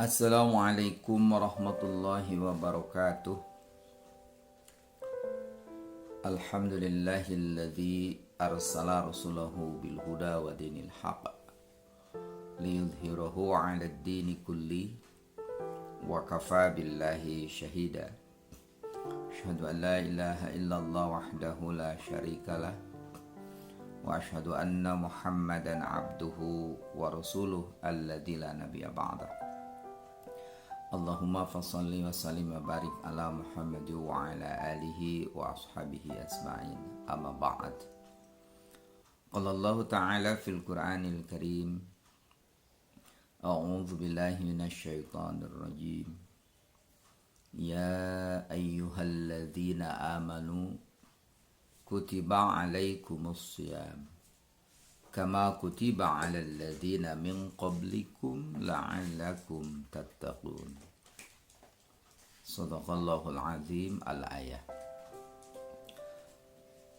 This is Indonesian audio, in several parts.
Assalamualaikum warahmatullahi wabarakatuh. Alhamdulillahilladzi arsala rasulahu bil huda wa dinil haq liyudhhirahu 'ala ad-dini kulli wa kafa billahi shahida. Asyhadu an la ilaha illallah wahdahu la syarikalah wa asyhadu anna Muhammadan 'abduhu wa rasuluh alladzi la nabiyya ba'dah. Allahumma fassalli wa sallim wa barik ala Muhammad wa ala alihi wa ashabihi asma'in. Amma ba'd. Qala Allah ta'ala fil Qur'anil Karim. A'udzu billahi minasy syaithanir rajim. Ya ayyuhalladzina amanu kutiba 'alaikumus shiyam kama kutiba 'alal ladzina min qablikum la'allakum tattaqun. Shadaqallahul azim. Al-ayah.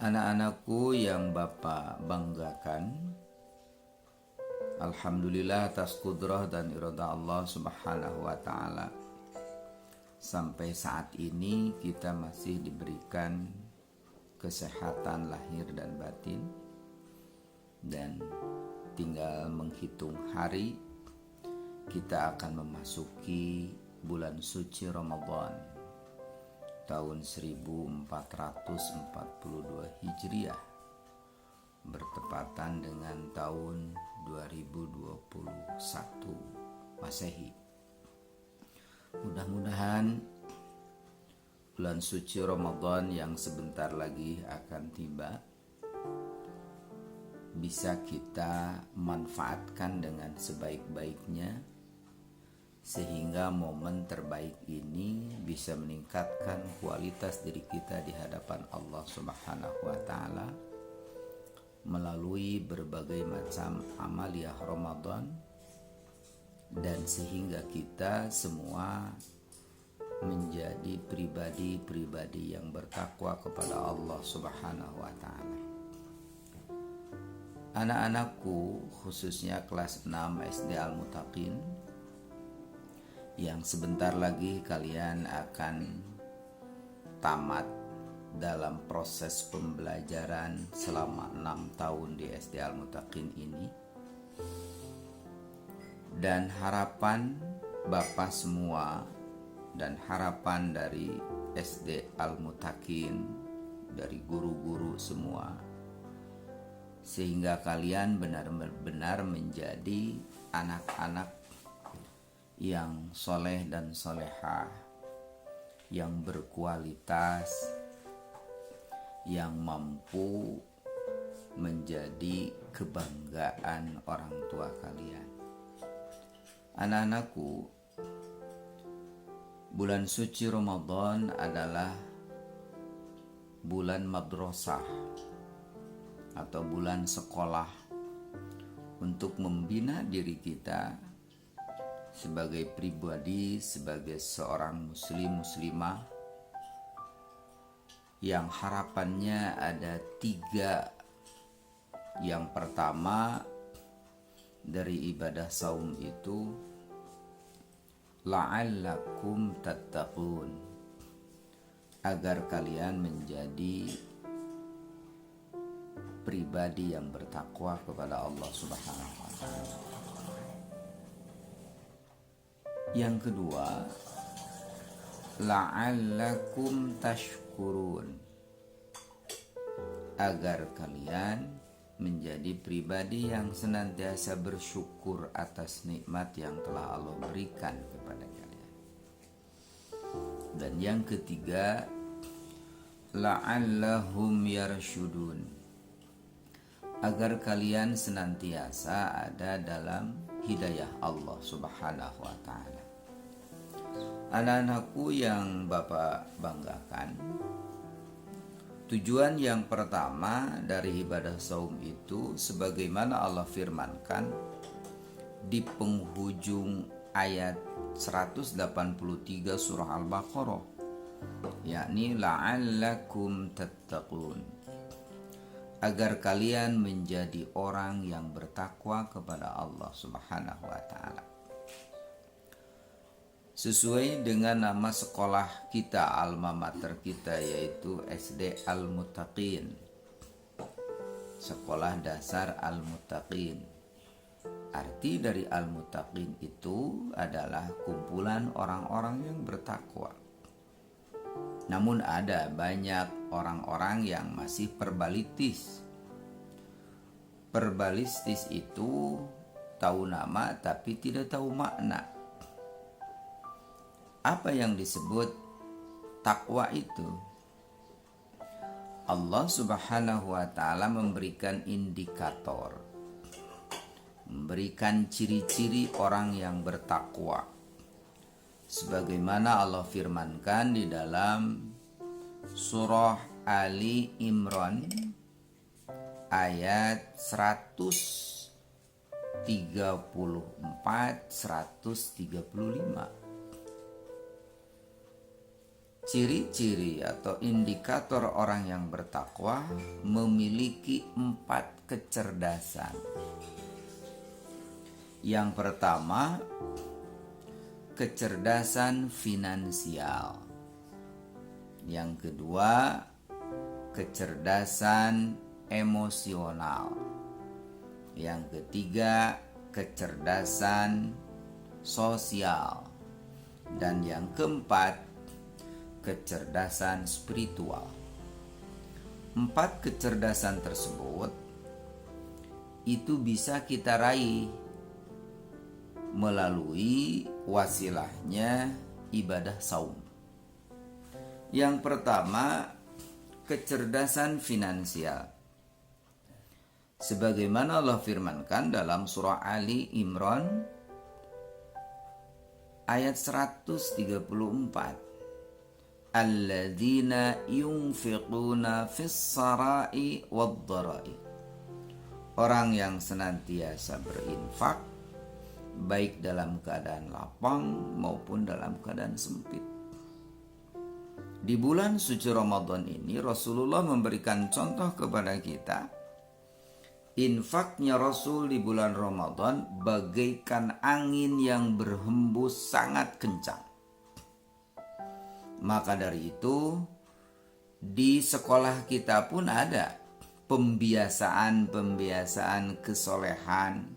Anak-anakku yang Bapak banggakan, alhamdulillah atas kudrah dan irada Allah Subhanahu wa taala, sampai saat ini kita masih diberikan kesehatan lahir dan batin, dan tinggal menghitung hari kita akan memasuki bulan suci Ramadan tahun 1442 Hijriah, bertepatan dengan tahun 2021 Masehi. Mudah-mudahan bulan suci Ramadan yang sebentar lagi akan tiba bisa kita manfaatkan dengan sebaik-baiknya, sehingga momen terbaik ini bisa meningkatkan kualitas diri kita di hadapan Allah Subhanahu wa taala melalui berbagai macam amaliyah Ramadan, dan sehingga kita semua menjadi pribadi-pribadi yang bertakwa kepada Allah Subhanahu wa taala. Anak-anakku, khususnya kelas 6 SD Al-Muttaqin, yang sebentar lagi kalian akan tamat dalam proses pembelajaran selama 6 tahun di SD Al-Muttaqin ini. Dan harapan Bapak semua dan harapan dari SD Al-Muttaqin, dari guru-guru semua, sehingga kalian benar-benar menjadi anak-anak yang soleh dan solehah, yang berkualitas, yang mampu menjadi kebanggaan orang tua kalian. Anak-anakku, bulan suci Ramadan adalah bulan madrasah atau bulan sekolah untuk membina diri kita sebagai pribadi, sebagai seorang muslim-muslimah yang harapannya ada 3. Yang pertama dari ibadah saum itu la'allakum tattaqun, agar kalian menjadi pribadi yang bertakwa kepada Allah Subhanahu wa taala. Yang kedua, la'allakum tashkurun, agar kalian menjadi pribadi yang senantiasa bersyukur atas nikmat yang telah Allah berikan kepada kalian. Dan yang ketiga, la'allahum yarshudun, agar kalian senantiasa ada dalam hidayah Allah Subhanahu wa taala. Anak-anakku yang Bapak banggakan, tujuan yang pertama dari ibadah saum itu sebagaimana Allah firmankan di penghujung ayat 183 surah Al-Baqarah, yakni la'allakum tattaqun, agar kalian menjadi orang yang bertakwa kepada Allah Subhanahu wa taala. sesuai dengan nama sekolah kita, alma mater kita, yaitu SD Al-Muttaqin, Sekolah Dasar Al-Muttaqin. Arti dari Al-Muttaqin itu adalah kumpulan orang-orang yang bertakwa. Namun ada banyak orang-orang yang masih perbalistis. Perbalistis itu tahu nama tapi tidak tahu makna. Apa yang disebut takwa itu? Allah Subhanahu wa ta'ala memberikan indikator, memberikan ciri-ciri orang yang bertakwa. Sebagaimana Allah firmankan di dalam surah Ali Imran ayat 134-135. Ciri-ciri atau indikator orang yang bertakwa memiliki 4 kecerdasan. Yang pertama, kecerdasan finansial. Yang kedua, kecerdasan emosional. Yang ketiga, kecerdasan sosial. Dan yang keempat, kecerdasan spiritual. 4 kecerdasan tersebut itu bisa kita raih melalui wasilahnya ibadah saum. Yang pertama, kecerdasan finansial. Sebagaimana Allah firmankan dalam surah Ali Imran ayat 134. Alladzina yunfiquna fis sarai wad dharai. Orang yang senantiasa berinfak baik dalam keadaan lapang maupun dalam keadaan sempit. Di bulan suci Ramadan ini Rasulullah memberikan contoh kepada kita. Infaknya Rasul di bulan Ramadan bagaikan angin yang berhembus sangat kencang. Maka dari itu di sekolah kita pun ada pembiasaan kesolehan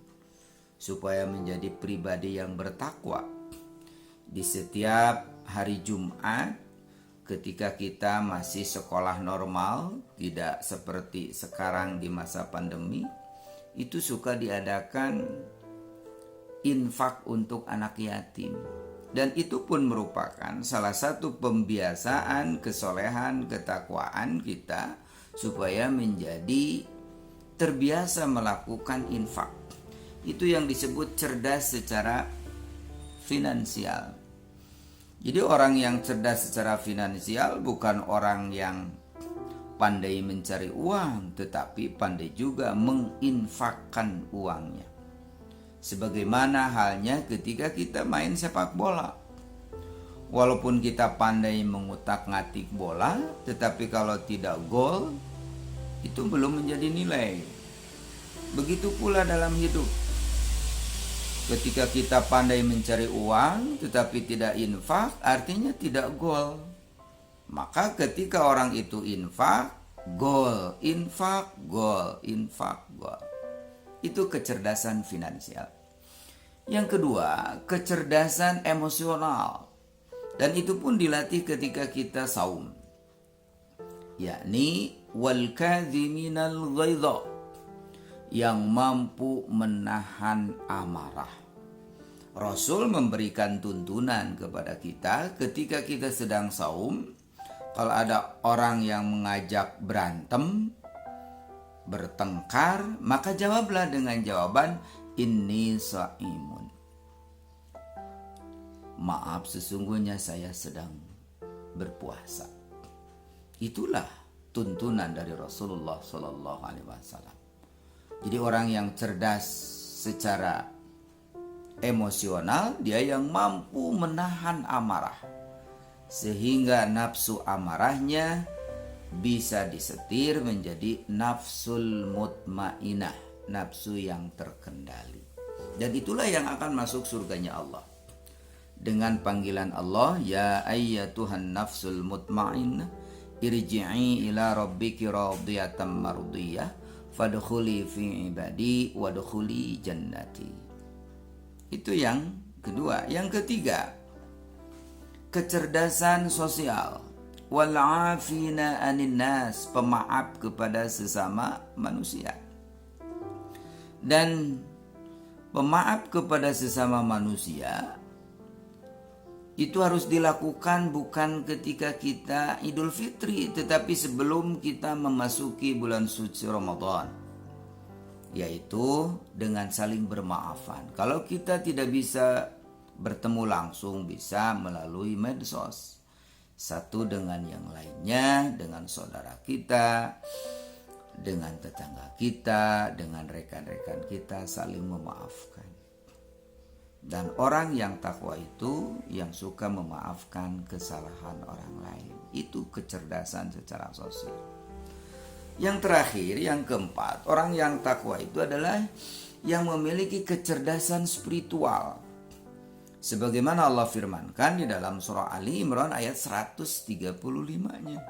supaya menjadi pribadi yang bertakwa. Di setiap hari Jumat ketika kita masih sekolah normal, tidak seperti sekarang di masa pandemi, itu suka diadakan infak untuk anak yatim. Dan itu pun merupakan salah satu pembiasaan kesolehan, ketakwaan kita supaya menjadi terbiasa melakukan infak. Itu yang disebut cerdas secara finansial. Jadi orang yang cerdas secara finansial bukan orang yang pandai mencari uang, tetapi pandai juga menginfakkan uangnya. Sebagaimana halnya ketika kita main sepak bola. Walaupun kita pandai mengutak-ngatik bola, tetapi kalau tidak gol, itu belum menjadi nilai. Begitu pula dalam hidup. Ketika kita pandai mencari uang, tetapi tidak infak, artinya tidak gol. Maka ketika orang itu infak, gol, infak, gol, infak, gol. Itu kecerdasan finansial. Yang kedua, kecerdasan emosional. Dan itu pun dilatih ketika kita saum. Yakni wal kadhiminal ghaidha, yang mampu menahan amarah. Rasul memberikan tuntunan kepada kita ketika kita sedang saum. Kalau ada orang yang mengajak berantem, bertengkar, maka jawablah dengan jawaban inni shaimun. Maaf, sesungguhnya saya sedang berpuasa. Itulah tuntunan dari Rasulullah Sallallahu Alaihi Wasallam. Jadi orang yang cerdas secara emosional, dia yang mampu menahan amarah, sehingga nafsu amarahnya bisa disetir menjadi nafsul mutmainah, nafsu yang terkendali. Dan itulah yang akan masuk surganya Allah. dengan panggilan Allah, ya ayyatuhan nafsul mutmainnah irji'i ila rabbiki radiyatan mardiyah fadkhuli fi ibadi wadkhuli jannati. Itu yang kedua. Yang ketiga, kecerdasan sosial. Wal 'afina 'anin nas, pemaaf kepada sesama manusia. Dan pemaaf kepada sesama manusia itu harus dilakukan bukan ketika kita Idul Fitri, tetapi sebelum kita memasuki bulan suci Ramadan, yaitu dengan saling bermaafan. Kalau kita tidak bisa bertemu langsung, bisa melalui medsos, satu dengan yang lainnya, dengan saudara kita, dengan tetangga kita, dengan rekan-rekan kita, saling memaafkan. Dan orang yang takwa itu yang suka memaafkan kesalahan orang lain. Itu kecerdasan secara sosial. Yang terakhir, yang keempat, orang yang takwa itu adalah yang memiliki kecerdasan spiritual. Sebagaimana Allah firmankan di dalam surah Ali Imran ayat 135-nya.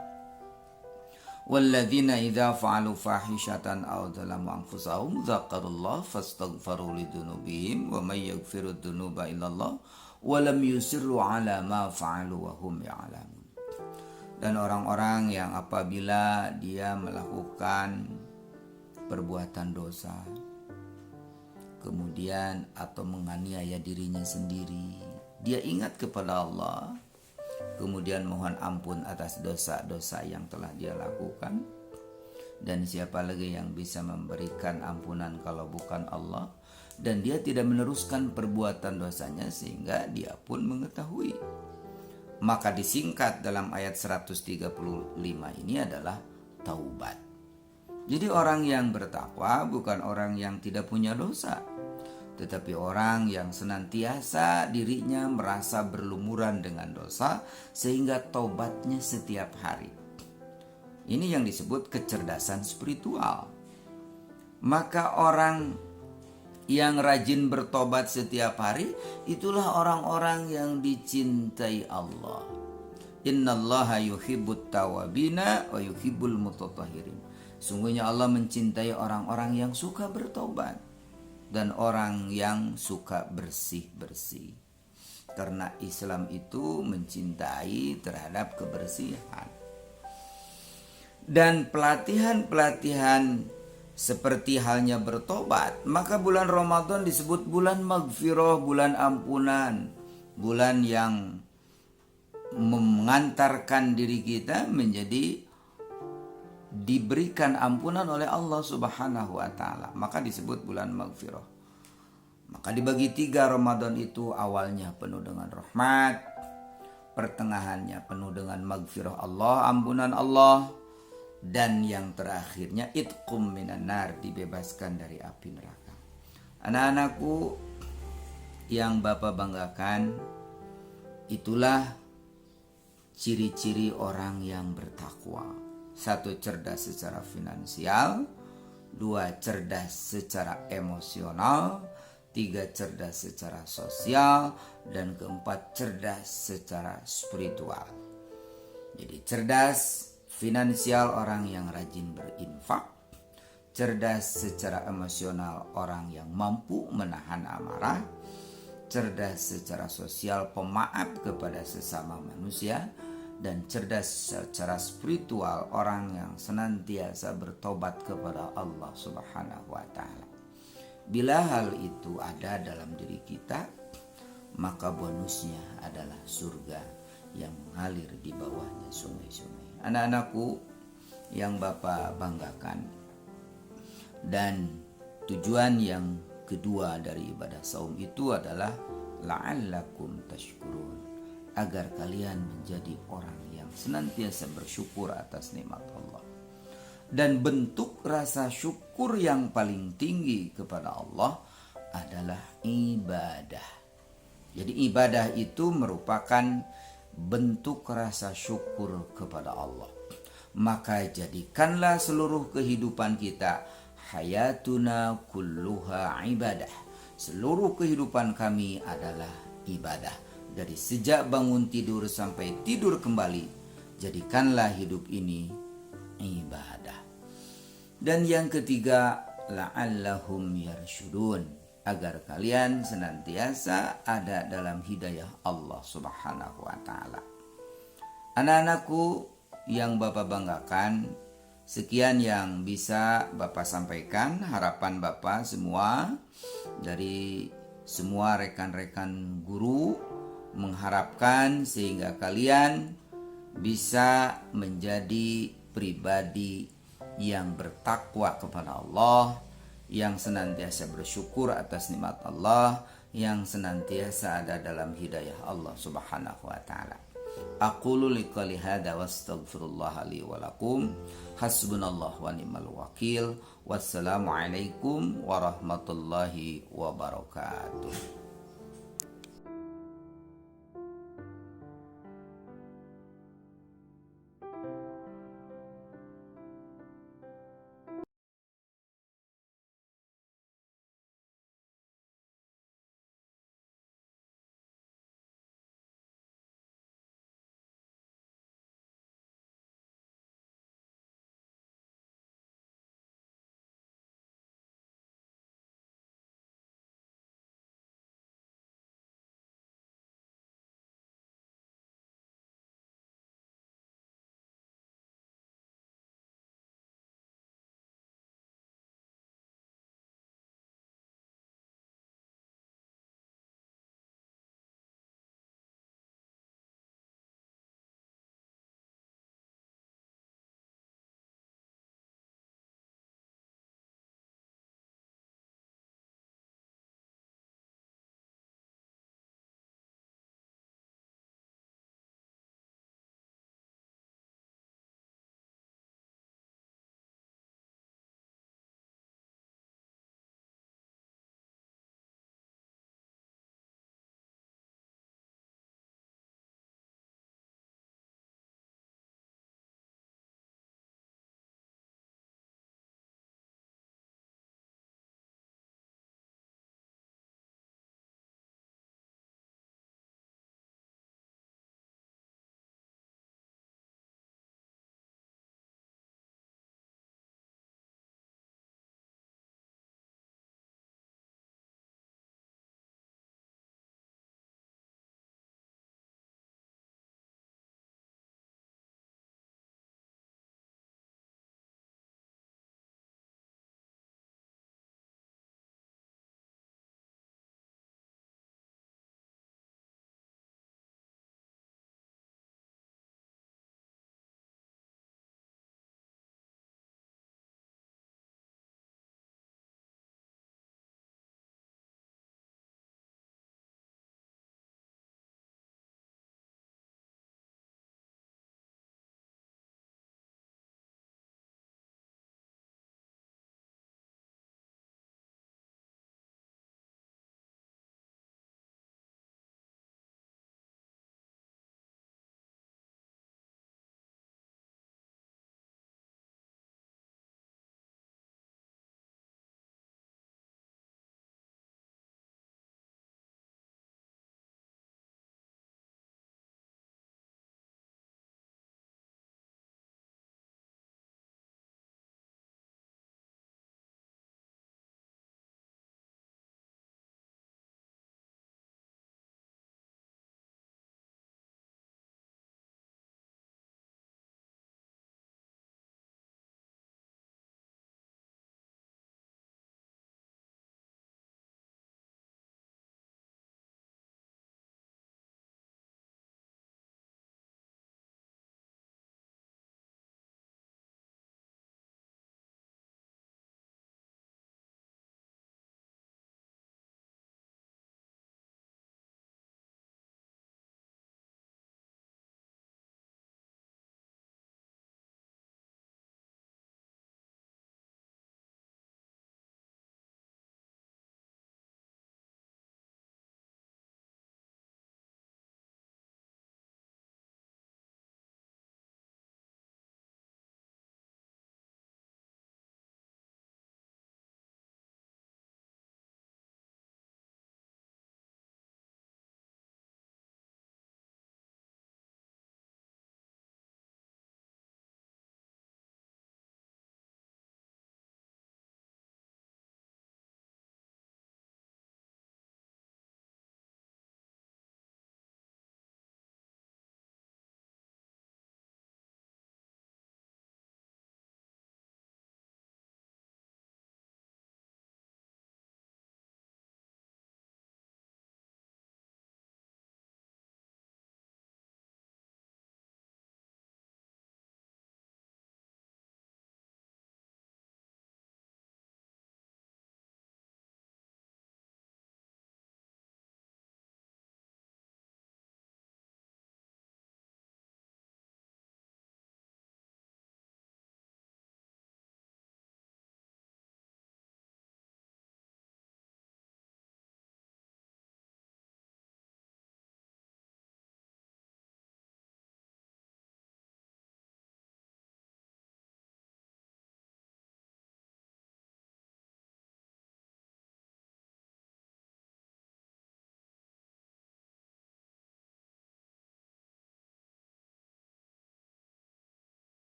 Walladzina idza fa'alu fahishatan aw dzalamu anfusahum dzakarullaha fastaghfaru lidzunubihim wa may yaghfiru dzunuba illallah wa lam yusirru 'ala ma fa'alu wa hum ya'lamun. Dan orang-orang yang apabila dia melakukan perbuatan dosa, kemudian atau menganiaya dirinya sendiri, dia ingat kepada Allah, kemudian mohon ampun atas dosa-dosa yang telah dia lakukan. Dan siapa lagi yang bisa memberikan ampunan kalau bukan Allah? Dan dia tidak meneruskan perbuatan dosanya sehingga dia pun mengetahui. Maka disingkat dalam ayat 135 ini adalah taubat. Jadi orang yang bertakwa bukan orang yang tidak punya dosa, tetapi orang yang senantiasa dirinya merasa berlumuran dengan dosa sehingga taubatnya setiap hari. Ini yang disebut kecerdasan spiritual. Maka orang yang rajin bertobat setiap hari, itulah orang-orang yang dicintai Allah. Innallaha yuhibbut tawabina wa yuhibbul mutatahhirin. Sungguhnya Allah mencintai orang-orang yang suka bertobat dan orang yang suka bersih-bersih. Karena Islam itu mencintai terhadap kebersihan. Dan pelatihan-pelatihan seperti halnya bertobat, maka bulan Ramadan disebut bulan maghfirah, bulan ampunan, bulan yang mengantarkan diri kita menjadi diberikan ampunan oleh Allah Subhanahu wa taala. Maka disebut bulan maghfirah. Maka dibagi 3 Ramadan itu, awalnya penuh dengan rahmat, pertengahannya penuh dengan maghfirah Allah, ampunan Allah, dan yang terakhirnya itqum minan nar, dibebaskan dari api neraka. Anak-anakku yang Bapak banggakan, itulah ciri-ciri orang yang bertakwa. 1, cerdas secara finansial. 2, cerdas secara emosional. 3, cerdas secara sosial. Dan keempat, cerdas secara spiritual. Jadi cerdas finansial, orang yang rajin berinfak. Cerdas secara emosional, orang yang mampu menahan amarah. Cerdas secara sosial, pemaaf kepada sesama manusia. Dan cerdas secara spiritual, orang yang senantiasa bertobat kepada Allah Subhanahu wa taala. Bila hal itu ada dalam diri kita, maka bonusnya adalah surga yang mengalir di bawahnya sungai-sungai. Anak-anakku yang Bapak banggakan, dan tujuan yang kedua dari ibadah saum itu adalah la'allakum tashkurun, agar kalian menjadi orang yang senantiasa bersyukur atas nikmat Allah. Dan bentuk rasa syukur yang paling tinggi kepada Allah adalah ibadah. Jadi ibadah itu merupakan bentuk rasa syukur kepada Allah. Maka jadikanlah seluruh kehidupan kita hayatuna kulluha ibadah. Seluruh kehidupan kami adalah ibadah. dari sejak bangun tidur sampai tidur kembali, jadikanlah hidup ini ibadah. Dan yang ketiga, la'allahum yarsyudun, agar kalian senantiasa ada dalam hidayah Allah Subhanahu wa taala. Anak-anakku yang Bapak banggakan, sekian yang bisa Bapak sampaikan. Harapan Bapak semua dari semua rekan-rekan guru mengharapkan sehingga kalian bisa menjadi pribadi yang bertakwa kepada Allah, yang senantiasa bersyukur atas nikmat Allah, yang senantiasa ada dalam hidayah Allah Subhanahu wa taala. Aqulu liqali hadza wastaghfirullah li wa lakum. Hasbunallahu wa ni'mal wakil. Wassalamu alaikum warahmatullahi wabarakatuh.